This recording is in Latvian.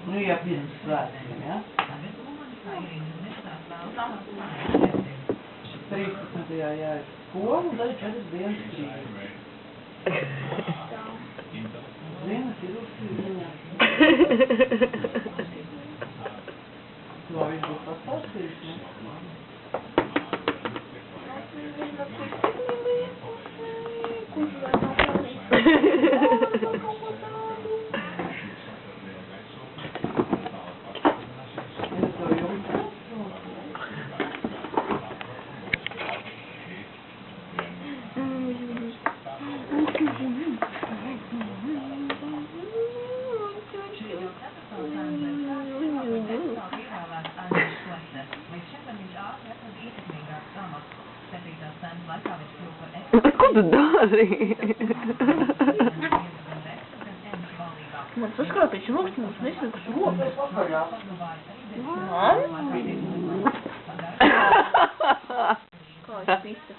Nu jau pirms svētkiem, ja? 13. jāiet skolu, tad 4 dienas brīvi. Ziemas ir uzsīziņā. Tu vēl viņš būs pastāstījis, ne? Ko tu dari? Man saskāpīšu rokas, mums nesniegus rokas. Man? Kā es pisa?